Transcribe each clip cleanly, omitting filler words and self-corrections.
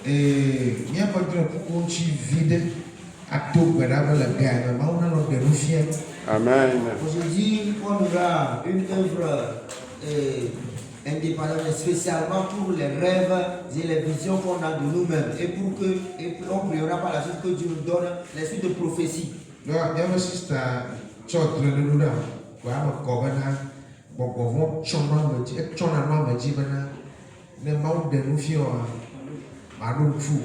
Et il n'y a pas de pour vide à tout, mais là, la guerre, mais on a notre déroufier. Amen. Aujourd'hui, on aura une œuvre indépendante, spécialement pour les rêves et les visions qu'on a de nous-mêmes. Et pour que, on priera par la suite que Dieu nous donne l'esprit de prophétie. Il y a un sister, church, le nous là, voilà, Gobana, Bogovon, Chonman, Chonaman, Majibana, les membres de nous fions, Maroon Fou.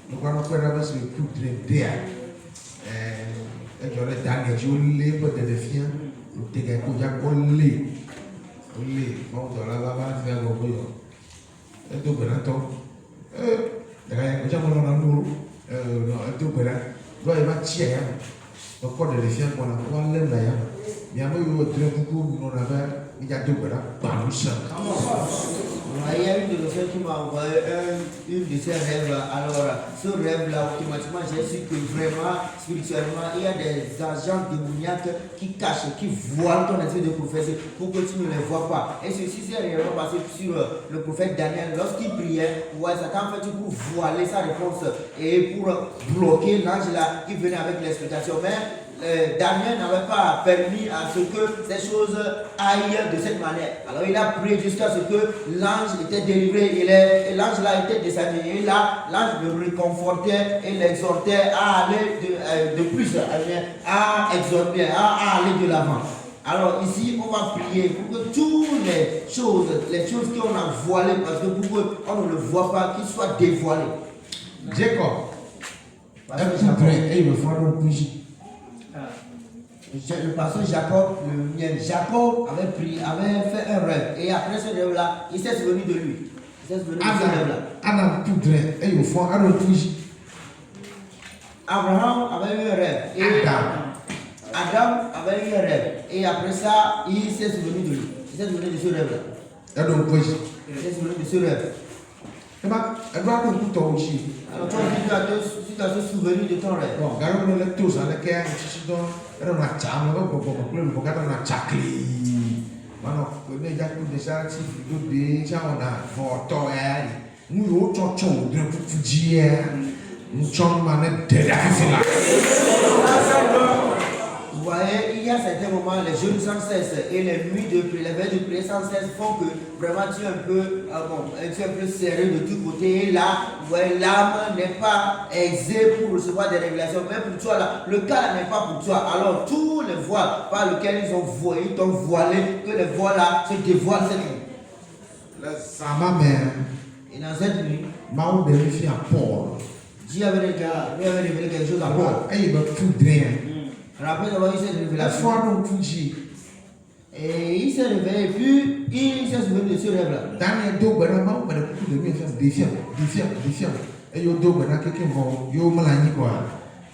Nous allons faire la base de tout très bien. Et j'aurais dernier jour, les potes de fiens, nous t'es gagné, nous oui, bon, dans la lava, faire le bruit. Et tout bien, attends. D'ailleurs, j'ai mon nom, tout bien. Là, il va tirer. Donc, quand les filles, on a quoi l'aime là. Il y a eu très beaucoup, on avait, il y a tout bien, par nous seul. Il y a une de nos frères qui m'a envoyé une de ses rêves. Alors, ce rêve-là, automatiquement, j'ai su que vraiment, spirituellement, il y a des agents démoniaques qui cachent, qui voilent ton esprit de prophétie pour que tu ne les vois pas. Et ceci s'est réellement passé sur le prophète Daniel. Lorsqu'il priait, ouais, Satan fait pour voiler sa réponse et pour bloquer l'ange là qui venait avec l'explication. Mais Daniel n'avait pas permis à ce que ces choses aillent de cette manière. Alors il a prié jusqu'à ce que l'ange était délivré et l'ange là était descendu. Et là, l'ange le réconfortait et l'exhortait à aller de plus, à exhorter, à aller de l'avant. Alors ici, on va prier pour que toutes les choses qu'on a voilées, parce que pour qu'on ne le voit pas, qu'ils soient dévoilées. Jacob, il me faut un bougie. Le pasteur Jacob, le mien, Jacob avait fait un rêve. Et après ce rêve-là, il s'est souvenu de lui. Il s'est souvenu de ce rêve-là. Adam Poudre, il me faut un bougie. Abraham avait eu un rêve. Et Adam avait eu un rêve. Et après ça, il s'est souvenu de lui. Il s'est souvenu de ce rêve-là. Il s'est souvenu de ce rêve. Alors toi aussi, tu dois se souvenir de ton rêve. Bon, regarde le lecteur, ça le cœur, tu dois, elle en a charme, là, pour le regarder on a chacli. Maintenant, on est déjà tout déjà, si vous déjà on a photo, nous autres choses, de pour dire, nous sommes manés derrière là. Vous voyez, il y a certains moments, les jeûnes sans cesse et les nuits de prière, les veilles de prière sans cesse font que vraiment tu es un peu serré de tous côtés. Et là, vous voyez, l'âme n'est pas aisée pour recevoir des révélations. Mais pour toi, là, le cas n'est pas pour toi. Alors, tous les voiles par lesquels ils t'ont voilé, que les voiles là se dévoilent cette nuit. Ça m'a mère. Et dans cette nuit, Maman vérifie à Paul. Dieu avait révélé quelque chose à Paul. Et il va tout dire. Après avoir eu cette révélation, et il s'est réveillé et puis il s'est souvenu de ce rêve-là. Daniel Dogbana, maman m'a dit de lui faire défiant. Et yo Dogbana, quelqu'un va, yo malani quoi.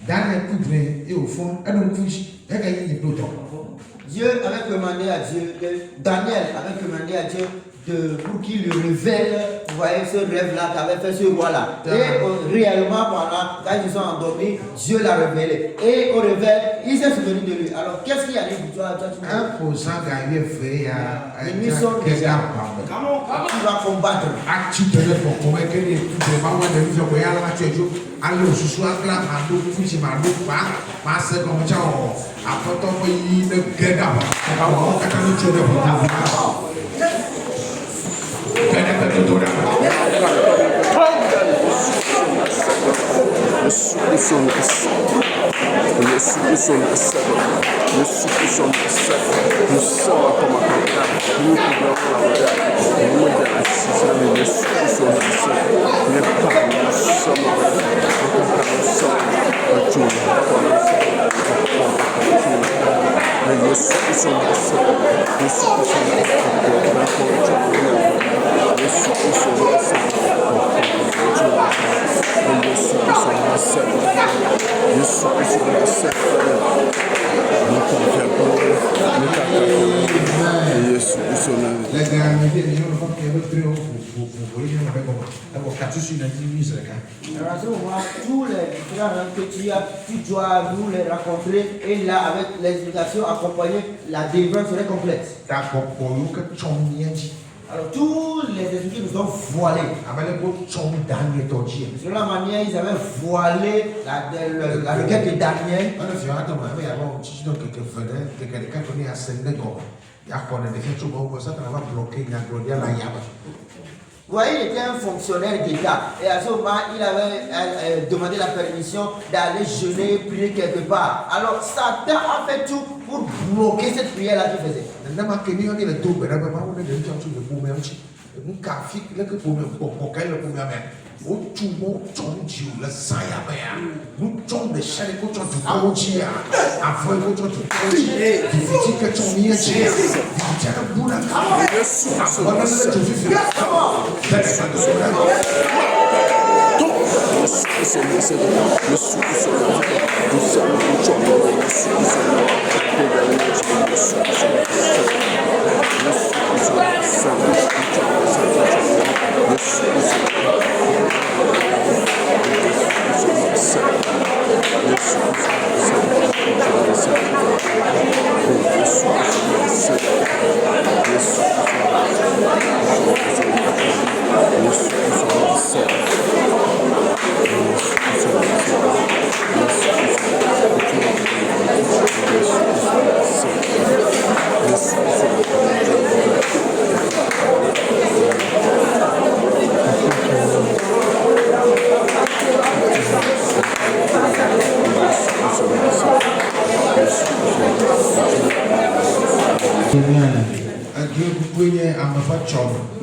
Daniel Poudre, et au fond, elle nous touche, elle a gagné le temps. Dieu avait commandé à Dieu, Daniel avait commandé à Dieu pour qu'il lui révèle, vous voyez, ce rêve-là qu'avait fait ce roi-là. Et réellement, pendant, quand ils sont endormis, Dieu l'a révélé. Et au réveil, il s'est souvenu de lui. Alors, qu'est-ce qui arrive pour toi? Un pourcent gagné fait les nuits sont déjà. Tu vas combattre. Tu te lèves pour convaincre les tout les mamans de nous envoyer à la voiture. Allez, ce soir, là, ma douce, fouille, ma douce, ma sœur, comme ça, après ton pays, le guéda. On va quand tu le vois. À ce moment, tous les différents que tu dois nous les rencontrer et là, avec l'explication accompagnée, la délivrance serait complète. Alors tous les esprits nous ont voilés. De la manière, ils avaient voilé la requête de Daniel. Vous voyez, il était un fonctionnaire d'État. Et à ce moment, il avait demandé la permission d'aller jeûner, prier quelque part. Alors Satan a fait tout pour bloquer cette prière-là qu'il faisait.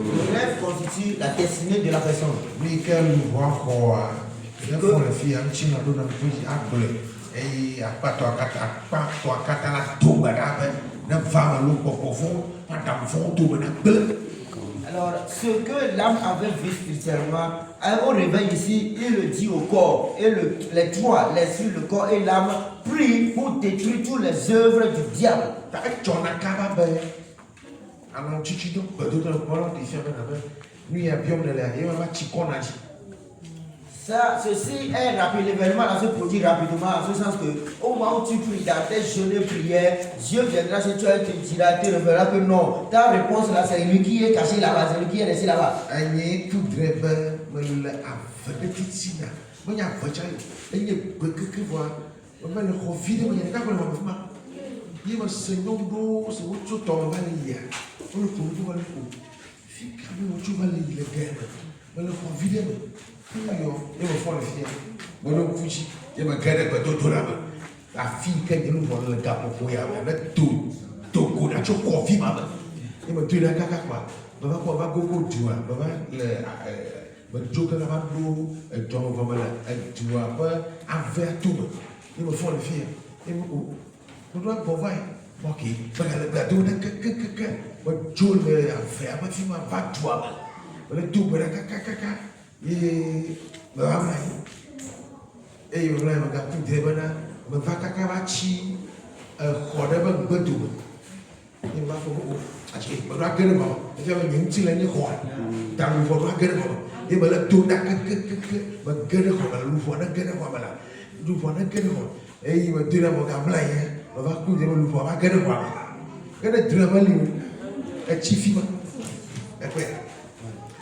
Le rêve constitue la destinée de la personne. Alors, ce que l'âme avait vu spirituellement, au réveil ici, il le dit au corps. Et les trois, l'esprit, le corps et l'âme, prient pour détruire toutes les œuvres du diable. Ça, ceci est rapide, l'événement se produit rapidement, en ce sens que au moment où tu pries dans tes jeûnes prières, Dieu viendra chez toi et te dira, te révélera que non, ta réponse là, c'est lui qui est caché là-bas, c'est lui qui est resté là-bas.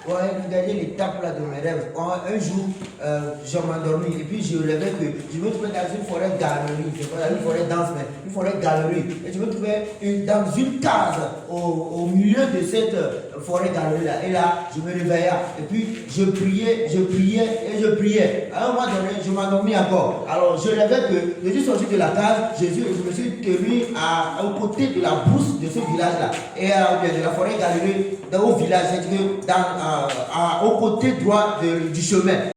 Ouais, regardez l'étape là de mes rêves. Un jour, je m'endormis et puis je rêvais que je me trouvais dans une forêt galerie. C'est pas une forêt dense, mais une forêt galerie. Et je me trouvais dans une case au milieu de cette forêt galerie là. Et là, je me réveillais et puis je priais et je priais. À un moment donné, je m'endormis encore. Alors je rêvais que je suis sorti de la case, je me suis tenu au côté de la brousse de ce village là. Et de la forêt galerie, au village, c'est-à-dire au côté droit du chemin.